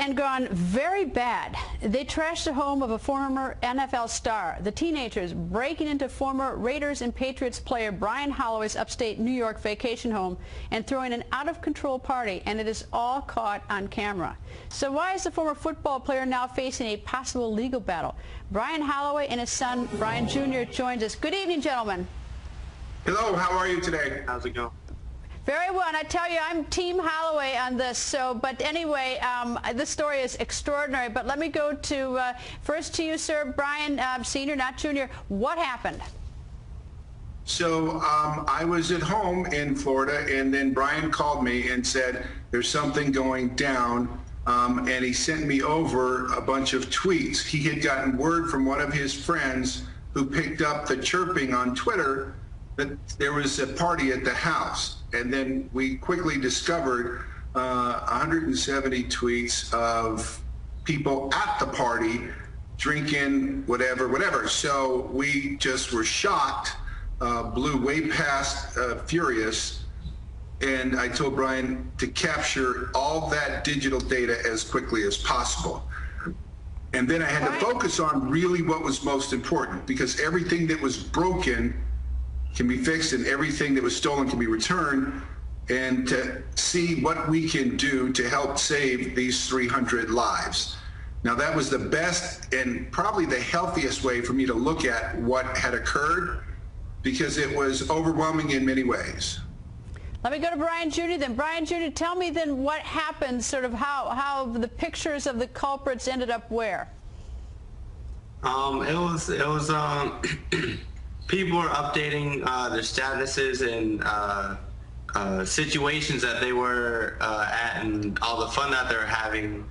and gone very bad. They trashed the home of a former NFL star. The teenagers breaking into former Raiders and Patriots player Bryan Holloway's upstate New York vacation home and throwing an out-of-control party, and it is all caught on camera. So why is the former football player now facing a possible legal battle? Bryan Holloway and his son, Bryan Jr., joins us. Good evening, gentlemen. Hello, how are you today? How's it going? Very well, and I tell you, I'm Team Holloway on this. So, but anyway, this story is extraordinary. But let me go to first to you, sir, Bryan Sr., not Jr. What happened? So I was at home in Florida, and then Bryan called me and said there's something going down, and he sent me over a bunch of tweets. He had gotten word from one of his friends who picked up the chirping on Twitter that there was a party at the house. And then we quickly discovered 170 tweets of people at the party drinking whatever. So we just were shocked, blew way past furious. And I told Bryan to capture all that digital data as quickly as possible. And then I had to focus on really what was most important, because everything that was broken can be fixed and everything that was stolen can be returned, and to see what we can do to help save these 300 lives. Now, that was the best and probably the healthiest way for me to look at what had occurred, because it was overwhelming in many ways. Let me go to Bryan Jr. then. Bryan Jr., tell me then what happened, sort of how the pictures of the culprits ended up where? It was people were updating their statuses and situations that they were at, and all the fun that they were having,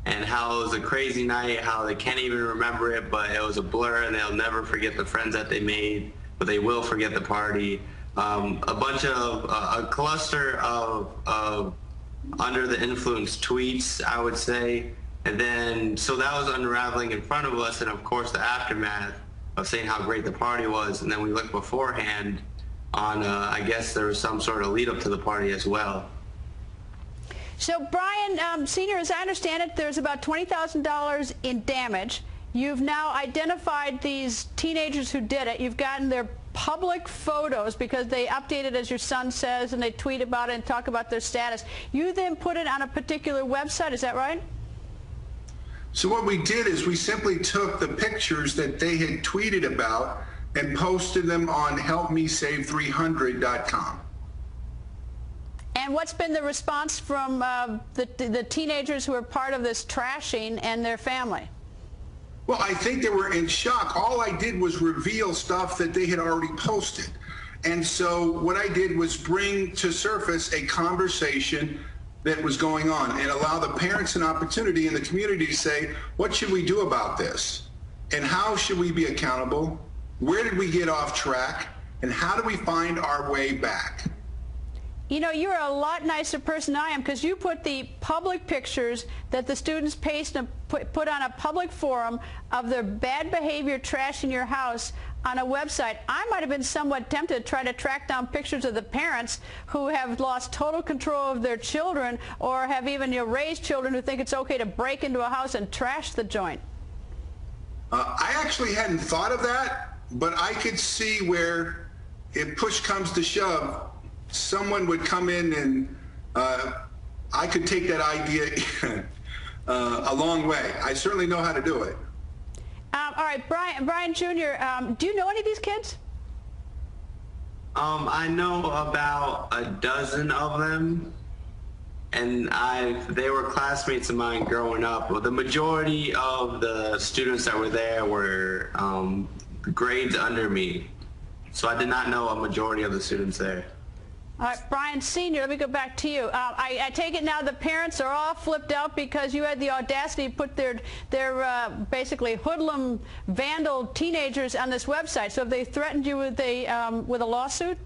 and how it was a crazy night, how they can't even remember it, but it was a blur, and they'll never forget the friends that they made, but they will forget the party. A bunch of a cluster of under the influence tweets, I would say. And then so that was unraveling in front of us, and of course the aftermath of saying how great the party was. And then we looked beforehand on I guess there was some sort of lead up to the party as well. So Bryan Sr., as I understand it, there's about $20,000 in damage. You've now identified these teenagers who did it. You've gotten their public photos because they updated, as your son says, and they tweet about it and talk about their status. You then put it on a particular website, is that right? So what we did is we simply took the pictures that they had tweeted about and posted them on helpmesave300.com. And what's been the response from the teenagers who are part of this trashing and their family? Well, I think they were in shock. All I did was reveal stuff that they had already posted. And so what I did was bring to surface a conversation that was going on and allow the parents an opportunity in the community to say, what should we do about this? And how should we be accountable? Where did we get off track? And how do we find our way back? You know, you're a lot nicer person than I am, because you put the public pictures that the students put on a public forum of their bad behavior trashing your house on a website. I might have been somewhat tempted to try to track down pictures of the parents who have lost total control of their children, or have even raised children who think it's okay to break into a house and trash the joint. I actually hadn't thought of that, but I could see where, if push comes to shove, someone would come in and I could take that idea a long way. I certainly know how to do it. All right, Bryan Jr., do you know any of these kids? I know about a dozen of them, and they were classmates of mine growing up. Well, the majority of the students that were there were grades under me, so I did not know a majority of the students there. All right, Bryan Sr., let me go back to you. I take it now the parents are all flipped out because you had the audacity to put their basically hoodlum, vandal teenagers on this website. So have they threatened you with a lawsuit?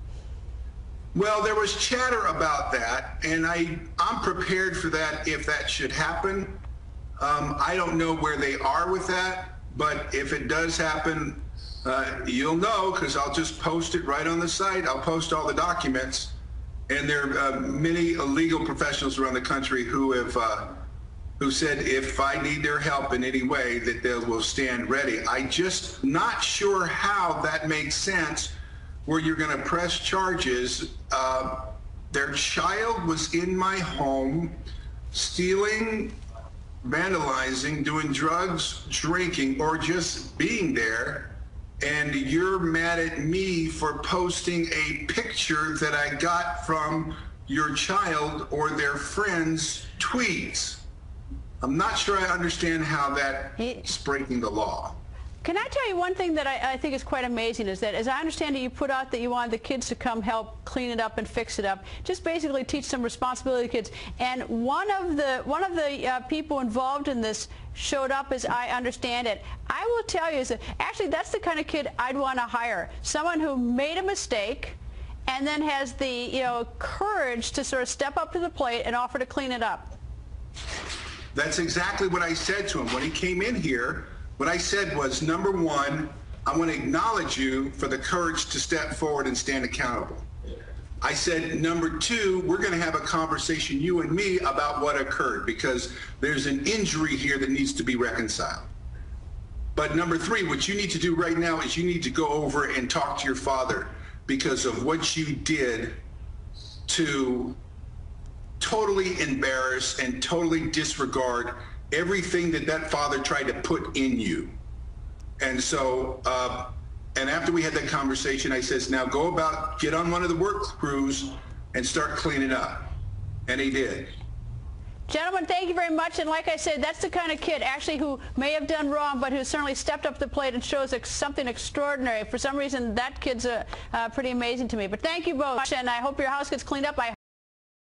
Well, there was chatter about that, and I'm prepared for that if that should happen. I don't know where they are with that, but if it does happen, you'll know, because I'll just post it right on the site. I'll post all the documents. And there are many legal professionals around the country who have who said if I need their help in any way, that they will stand ready. I just not sure how that makes sense where you're going to press charges. Their child was in my home, stealing, vandalizing, doing drugs, drinking, or just being there. And you're mad at me for posting a picture that I got from your child or their friends' tweets. I'm not sure I understand how that's breaking the law. Can I tell you one thing that I think is quite amazing is that, as I understand it, you put out that you wanted the kids to come help clean it up and fix it up, just basically teach some responsibility to kids. And one of the people involved in this showed up, as I understand it. I will tell you is that actually that's the kind of kid I'd want to hire, someone who made a mistake and then has the courage to sort of step up to the plate and offer to clean it up. That's exactly what I said to him when he came in here. What I said was, number one, I want to acknowledge you for the courage to step forward and stand accountable. I said, number two, we're going to have a conversation, you and me, about what occurred, because there's an injury here that needs to be reconciled. But number three, what you need to do right now is you need to go over and talk to your father because of what you did to totally embarrass and totally disregard everything that father tried to put in you. And so, and after we had that conversation, I says, now go about, get on one of the work crews and start cleaning up. And he did. Gentlemen, thank you very much. And like I said, that's the kind of kid actually who may have done wrong, but who certainly stepped up to the plate and shows something extraordinary. For some reason, that kid's pretty amazing to me. But thank you both, and I hope your house gets cleaned up. I